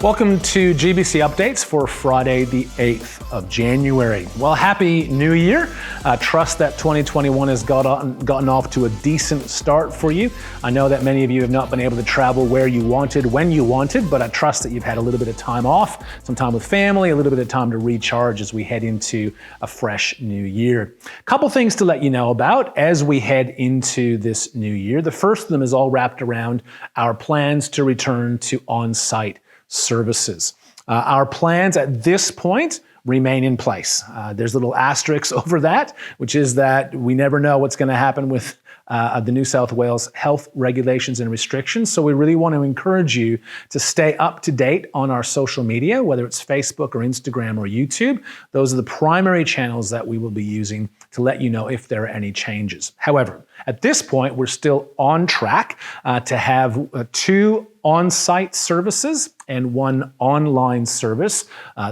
Welcome to GBC Updates for Friday, the 8th of January. Well, Happy New Year. Trust that 2021 has gotten off to a decent start for you. I know that many of you have not been able to travel where you wanted, when you wanted, but I trust that you've had a little bit of time off, some time with family, a little bit of time to recharge as we head into a fresh new year. A couple things to let you know about as we head into this new year. The first of them is all wrapped around our plans to return to on-site services. Our plans at this point remain in place. There's little asterisks over that, which is that we never know what's going to happen with the New South Wales health regulations and restrictions. So we really want to encourage you to stay up to date on our social media, whether it's Facebook or Instagram or YouTube. Those are the primary channels that we will be using to let you know if there are any changes. However, at this point, we're still on track to have 2 on-site services and 1 online service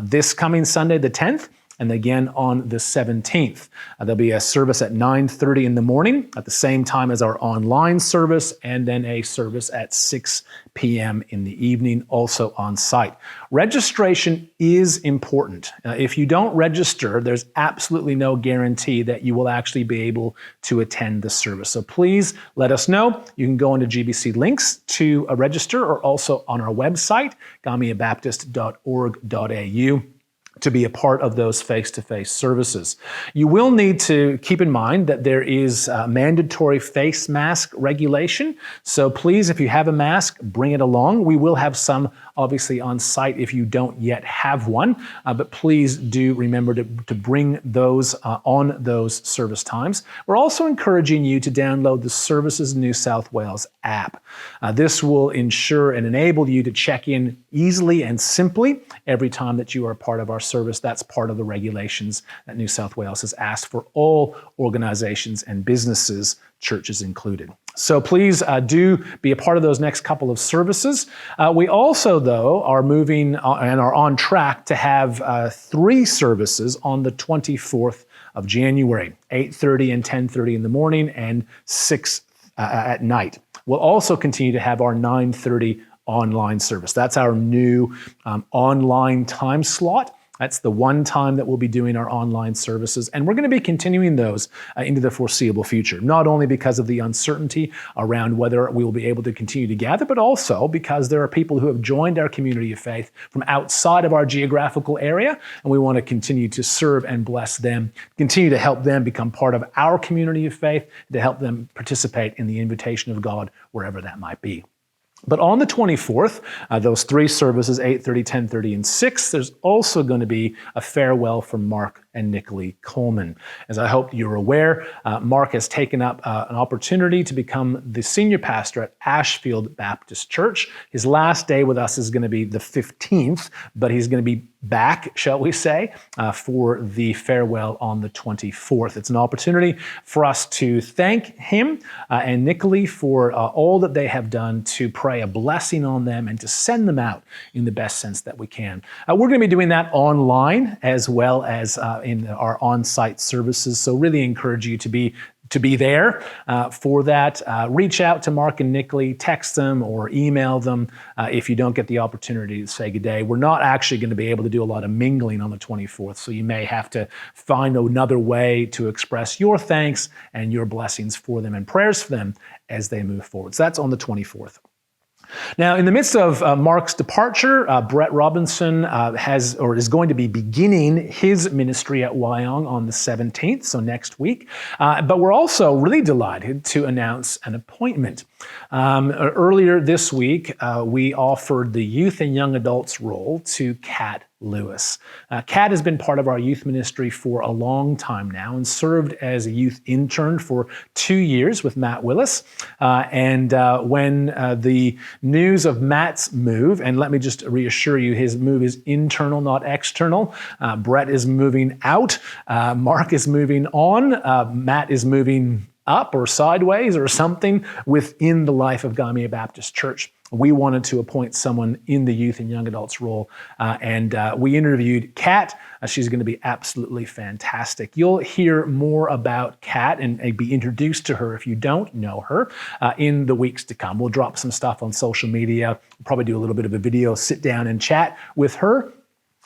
this coming Sunday, the 10th, and again on the 17th. There'll be a service at 9:30 in the morning at the same time as our online service, and then a service at 6 p.m. in the evening, also on site. Registration is important. If you don't register, there's absolutely no guarantee that you will actually be able to attend the service. So please let us know. You can go into GBC links to register, or also on our website, gamiabaptist.org.au. to be a part of those face-to-face services. You will need to keep in mind that there is mandatory face mask regulation. So please, if you have a mask, bring it along. We will have some obviously on site if you don't yet have one, but please do remember to bring those on those service times. We're also encouraging you to download the Services New South Wales app. This will ensure and enable you to check in easily and simply every time that you are part of our service. That's part of the regulations that New South Wales has asked for all organizations and businesses, churches included. So please do be a part of those next couple of services. We also, though, are moving and are on track to have 3 services on the 24th of January, 8:30 and 10:30 in the morning and 6 at night. We'll also continue to have our 9:30 online service. That's our new online time slot. That's the one time that we'll be doing our online services. And we're going to be continuing those into the foreseeable future, not only because of the uncertainty around whether we will be able to continue to gather, but also because there are people who have joined our community of faith from outside of our geographical area, and we want to continue to serve and bless them, continue to help them become part of our community of faith, to help them participate in the invitation of God wherever that might be. But on the 24th, those 3 services, 8:30, 10:30, and 6, there's also going to be a farewell from Marc and Nicolie Coleman. As I hope you're aware, Marc has taken up an opportunity to become the senior pastor at Ashfield Baptist Church. His last day with us is going to be the 15th, but he's going to be back, shall we say, for the farewell on the 24th. It's an opportunity for us to thank him and Nicolie for all that they have done to pray a blessing on them and to send them out in the best sense that we can. We're going to be doing that online as well as in our on-site services. So really encourage you to be there for that. Reach out to Marc and Nicolie, text them or email them if you don't get the opportunity to say good day. We're not actually going to be able to do a lot of mingling on the 24th, so you may have to find another way to express your thanks and your blessings for them and prayers for them as they move forward. So that's on the 24th. Now, in the midst of Marc's departure, Brett Robinson is going to be beginning his ministry at Wyong on the 17th, so next week. But we're also really delighted to announce an appointment. Earlier this week, we offered the youth and young adults role to Kat Lewis. Kat has been part of our youth ministry for a long time now and served as a youth intern for 2 years with Matt Willis. And when the news of Matt's move, and let me just reassure you, his move is internal, not external. Brett is moving out. Marc is moving on. Matt is moving up or sideways or something within the life of Gamia Baptist Church. we wanted to appoint someone in the youth and young adults role, and we interviewed Kat. She's going to be absolutely fantastic. You'll hear more about Kat and be introduced to her if you don't know her in the weeks to come. We'll drop some stuff on social media. We'll probably do a little bit of a video, sit down and chat with her,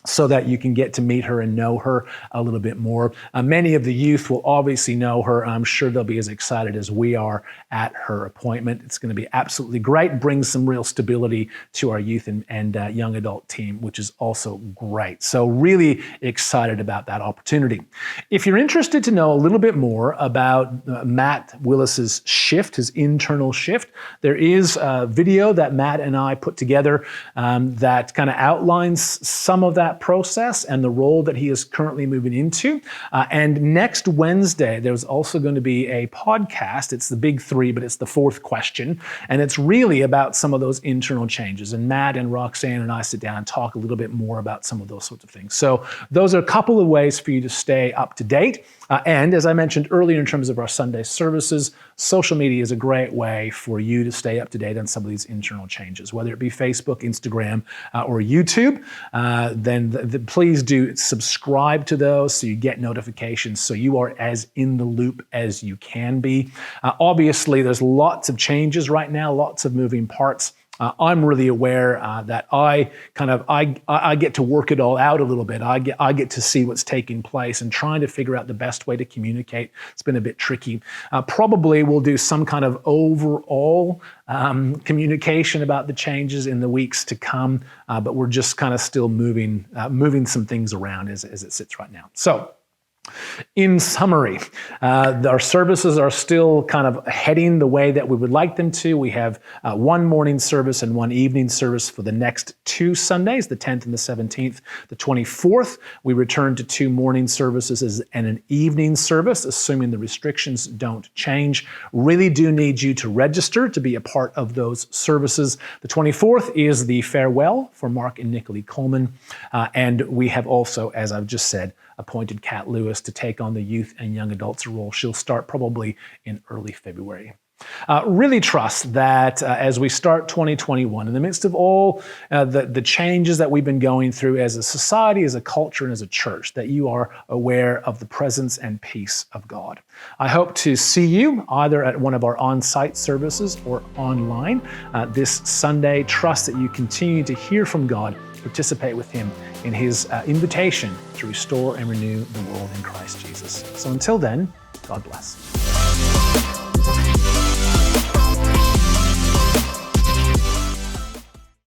so that you can get to meet her and know her a little bit more. Many of the youth will obviously know her. I'm sure they'll be as excited as we are at her appointment. It's going to be absolutely great, brings some real stability to our youth and young adult team, which is also great. So really excited about that opportunity. If you're interested to know a little bit more about Matt Willis's shift, his internal shift, there is a video that Matt and I put together that kind of outlines some of that process and the role that he is currently moving into. And next Wednesday, there's also going to be a podcast. It's the big three, but it's the fourth question. And it's really about some of those internal changes. And Matt and Roxane and I sit down and talk a little bit more about some of those sorts of things. So those are a couple of ways for you to stay up to date. And as I mentioned earlier, in terms of our Sunday services, social media is a great way for you to stay up to date on some of these internal changes, whether it be Facebook, Instagram, or YouTube. Then please do subscribe to those so you get notifications, so you are as in the loop as you can be. Obviously, there's lots of changes right now, lots of moving parts. I'm really aware that I get to work it all out a little bit. I get to see what's taking place and trying to figure out the best way to communicate. It's been a bit tricky. Probably we'll do some kind of overall communication about the changes in the weeks to come, but we're just kind of still moving some things around as it sits right now. So, in summary, our services are still kind of heading the way that we would like them to. We have one morning service and one evening service for the next 2 Sundays, the 10th and the 17th. The 24th, we return to 2 morning services and an evening service, assuming the restrictions don't change. Really do need you to register to be a part of those services. The 24th is the farewell for Marc and Nicolie Coleman. And we have also, as I've just said, appointed Kat Lewis to take on the youth and young adults role. She'll start probably in early February. Really trust that as we start 2021, in the midst of all the changes that we've been going through as a society, as a culture, and as a church, that you are aware of the presence and peace of God. I hope to see you either at one of our on-site services or online this Sunday. Trust that you continue to hear from God, participate with Him in His invitation to restore and renew the world in Christ Jesus. So until then, God bless.